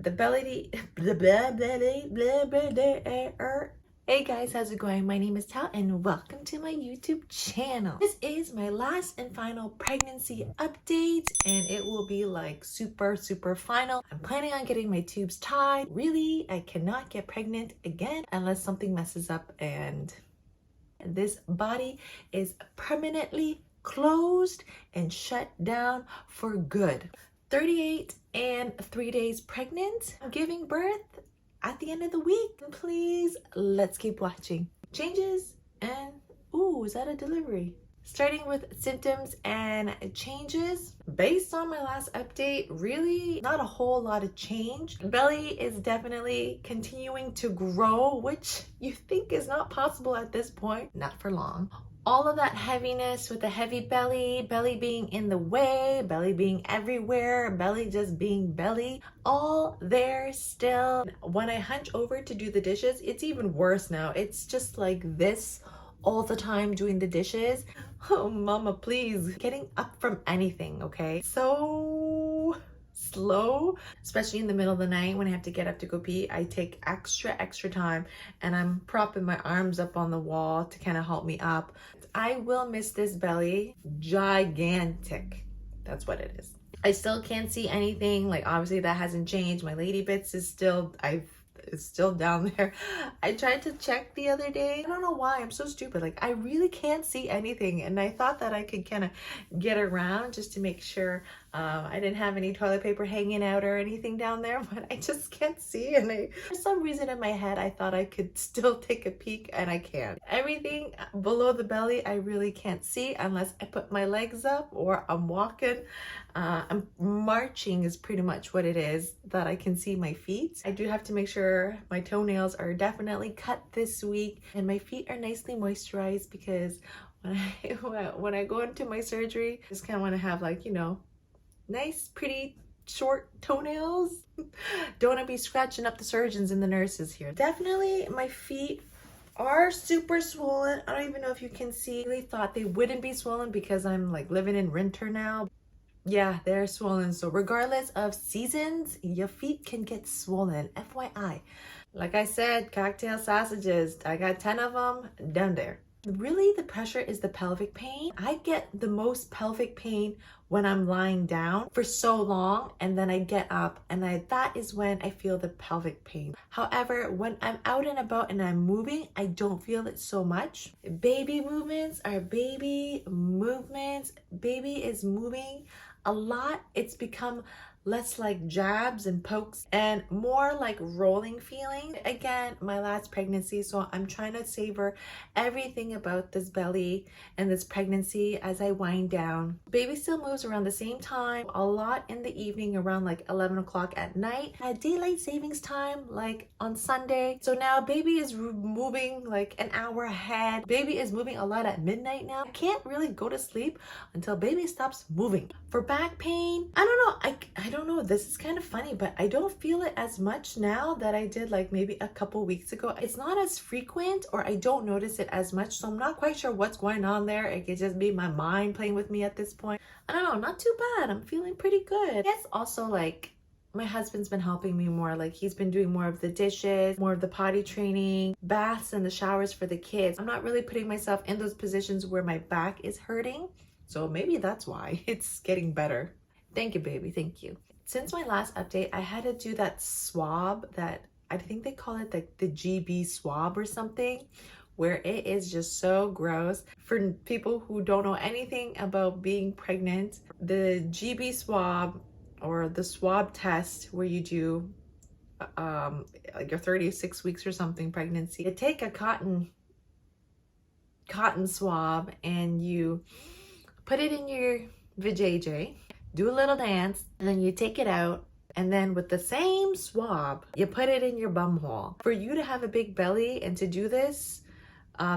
the belly. Hey guys, how's it going? My name is Tal and welcome to my YouTube channel. This is my last and final pregnancy update and it will be like super final. I'm planning on getting my tubes tied. Really, I cannot get pregnant again unless something messes up and this body is permanently closed and shut down for good. 38 and 3 days pregnant. I'm giving birth at the end of the week. Please, let's keep watching. Changes and, ooh, is that a delivery? Starting with symptoms and changes. Based on my last update, really not a whole lot of change. Belly is definitely continuing to grow, which you think is not possible at this point. Not for long. All of that heaviness with the heavy belly, belly being in the way, belly being everywhere, belly just being belly, all there still. When I hunch over to do the dishes, it's even worse now. It's just like this all the time doing the dishes. Oh, mama, please. Getting up from anything, okay? So slow, especially in the middle of the night when I have to get up to go pee. I take extra time and I'm propping my arms up on the wall to kind of help me up. I will miss this belly. Gigantic. That's what it is. I still can't see anything. Like, obviously that hasn't changed. My lady bits is still, it's still down there. I tried to check the other day. I don't know why. I'm so stupid. Like, I really can't see anything. And I thought that I could kind of get around just to make sure I didn't have any toilet paper hanging out or anything down there, but I just can't see. And for some reason in my head, I thought I could still take a peek and I can't. Everything below the belly, I really can't see unless I put my legs up or I'm walking. I'm marching is pretty much what it is that I can see my feet. I do have to make sure my toenails are definitely cut this week and my feet are nicely moisturized because when I go into my surgery, I just kind of want to have, like, you know, nice, pretty short toenails. Don't want to be scratching up the surgeons and the nurses here. Definitely my feet are super swollen. I don't even know if you can see. I really thought they wouldn't be swollen because I'm like living in winter now. Yeah, they're swollen. So regardless of seasons, your feet can get swollen. FYI. Like I said, cocktail sausages. I got 10 of them down there. Really, the pressure is the pelvic pain. I get the most pelvic pain when I'm lying down for so long and then I get up and that is when I feel the pelvic pain. However, when I'm out and about and I'm moving, I don't feel it so much. Baby movements are baby movements. Baby is moving a lot. It's become less like jabs and pokes and more like rolling feeling. Again, my last pregnancy, so I'm trying to savor everything about this belly and this pregnancy as I wind down. Baby still moves around the same time, a lot in the evening around like 11 o'clock at night. At daylight savings time, like on Sunday. So now baby is moving like an hour ahead. Baby is moving a lot at midnight now. I can't really go to sleep until baby stops moving. For back pain, I don't know. I don't know. This is kind of funny, but I don't feel it as much now that I did like maybe a couple weeks ago. It's not as frequent or I don't notice it as much. So I'm not quite sure what's going on there. It could just be my mind playing with me at this point. I don't know. Not too bad. I'm feeling pretty good. It's also like my husband's been helping me more. Like he's been doing more of the dishes, more of the potty training, baths and the showers for the kids. I'm not really putting myself in those positions where my back is hurting. So maybe that's why it's getting better. Thank you, baby. Thank you. Since my last update, I had to do that swab that I think they call it like the GB swab or something, where it is just so gross. For people who don't know anything about being pregnant, the GB swab or the swab test where you do like your 36 weeks or something pregnancy, you take a cotton swab and you put it in your vajayjay, do a little dance, and then you take it out, and then with the same swab, you put it in your bum hole. For you to have a big belly and to do this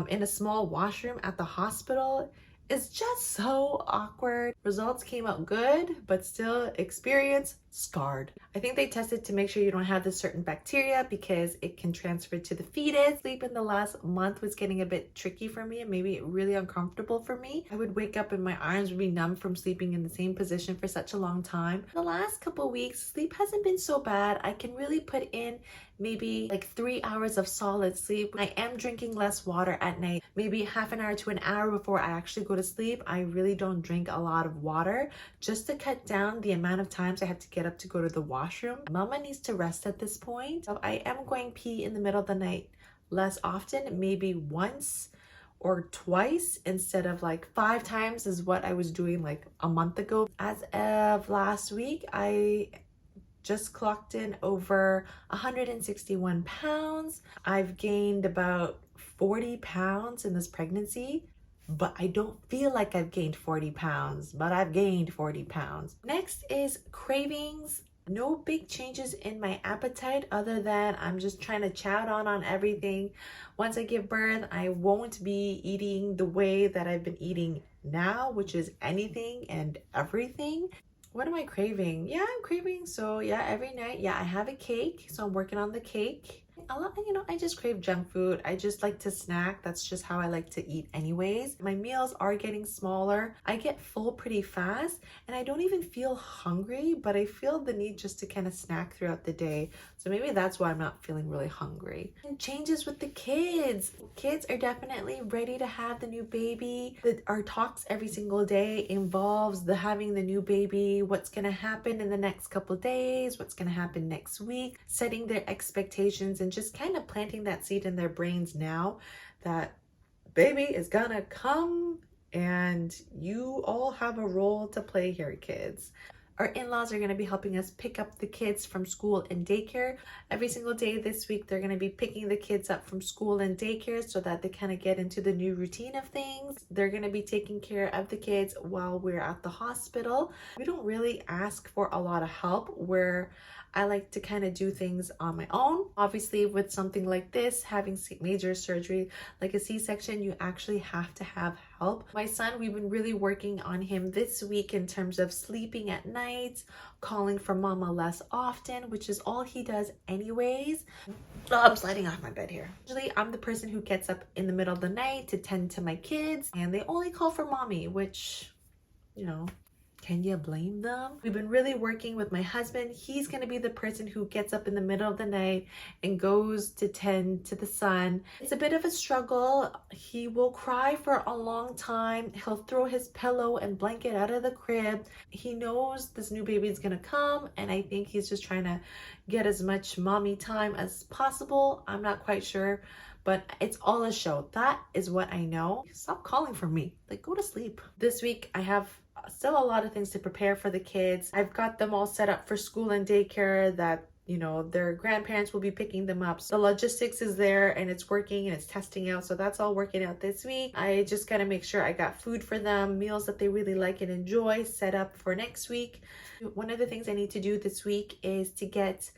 in a small washroom at the hospital is just so awkward. Results came out good, but still experience scarred. I think they tested to make sure you don't have this certain bacteria because it can transfer to the fetus. Sleep in the last month was getting a bit tricky for me and maybe really uncomfortable for me. I would wake up and my arms would be numb from sleeping in the same position for such a long time. The last couple weeks, sleep hasn't been so bad. I can really put in maybe like 3 hours of solid sleep. I am drinking less water at night, maybe half an hour to an hour before I actually go to sleep. I really don't drink a lot of water just to cut down the amount of times I have to get up to go to the washroom. Mama needs to rest at this point. So I am going pee in the middle of the night less often, maybe once or twice instead of like 5 times is what I was doing like a month ago. As of last week, I just clocked in over 161 pounds. I've gained about 40 pounds in this pregnancy, but I don't feel like I've gained 40 pounds, but I've gained 40 pounds. Next is cravings. No big changes in my appetite other than I'm just trying to chow down on everything. Once I give birth, I won't be eating the way that I've been eating now, which is anything and everything. What am I craving? Yeah, I'm craving. So yeah, every night, yeah, I have a cake. So I'm working on the cake. I just crave junk food. I just like to snack. That's just how I like to eat anyways. My meals are getting smaller. I get full pretty fast and I don't even feel hungry, but I feel the need just to kind of snack throughout the day. So maybe that's why I'm not feeling really hungry. And changes with the kids. Kids are definitely ready to have the new baby. Our talks every single day involves having the new baby, what's going to happen in the next couple of days, what's going to happen next week, setting their expectations and just kind of planting that seed in their brains now that baby is gonna come and you all have a role to play here, kids. Our in-laws are going to be helping us pick up the kids from school and daycare. Every single day this week, they're going to be picking the kids up from school and daycare so that they kind of get into the new routine of things. They're going to be taking care of the kids while we're at the hospital. We don't really ask for a lot of help where I like to kind of do things on my own. Obviously, with something like this, having major surgery like a C-section, you actually have to have help. My son, we've been really working on him this week in terms of sleeping at night, calling for mama less often, which is all he does anyways. Oh, I'm sliding off my bed here. Usually, I'm the person who gets up in the middle of the night to tend to my kids, and they only call for mommy, which, can you blame them? We've been really working with my husband. He's going to be the person who gets up in the middle of the night and goes to tend to the son. It's a bit of a struggle. He will cry for a long time. He'll throw his pillow and blanket out of the crib. He knows this new baby is going to come, and I think he's just trying to get as much mommy time as possible. I'm not quite sure, but it's all a show. That is what I know. Stop calling for me. Like, go to sleep. This week, I have still a lot of things to prepare for the kids. I've got them all set up for school and daycare that, their grandparents will be picking them up. So the logistics is there and it's working and it's testing out. So that's all working out this week. I just got to make sure I got food for them, meals that they really like and enjoy set up for next week. One of the things I need to do this week is to get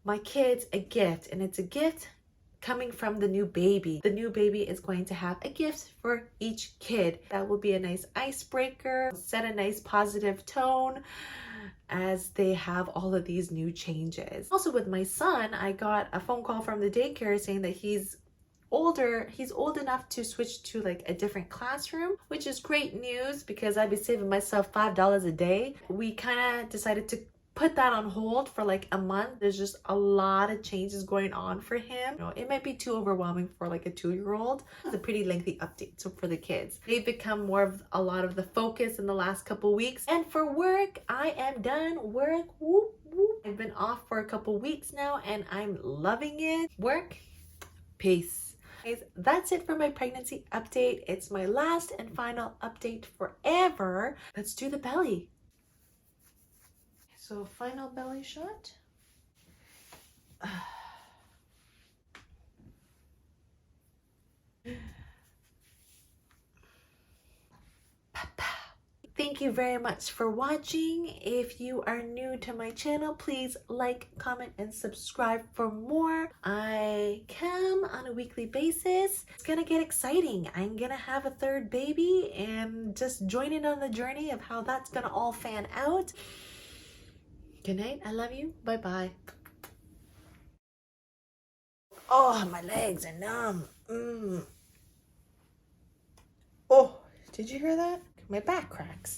my kids a gift, and it's a gift coming from the new baby. The new baby is going to have a gift for each kid. That will be a nice icebreaker, set a nice positive tone as they have all of these new changes. Also with my son, I got a phone call from the daycare saying that he's old enough to switch to like a different classroom, which is great news because I'd be saving myself $5 a day. We kind of decided to put that on hold for like a month. There's just a lot of changes going on for him. It might be too overwhelming for like a 2-year-old. It's a pretty lengthy update. So for the kids, they've become a lot of the focus in the last couple weeks. And for work, I am done work. Whoop, whoop. I've been off for a couple weeks now and I'm loving it. Work, peace. Guys, that's it for my pregnancy update. It's my last and final update forever. Let's do the belly. So final belly shot. Thank you very much for watching. If you are new to my channel, please like, comment, and subscribe for more. I come on a weekly basis. It's gonna get exciting. I'm gonna have a third baby and just join in on the journey of how that's gonna all fan out. Good night. I love you. Bye-bye. Oh, my legs are numb. Oh, did you hear that? My back cracks.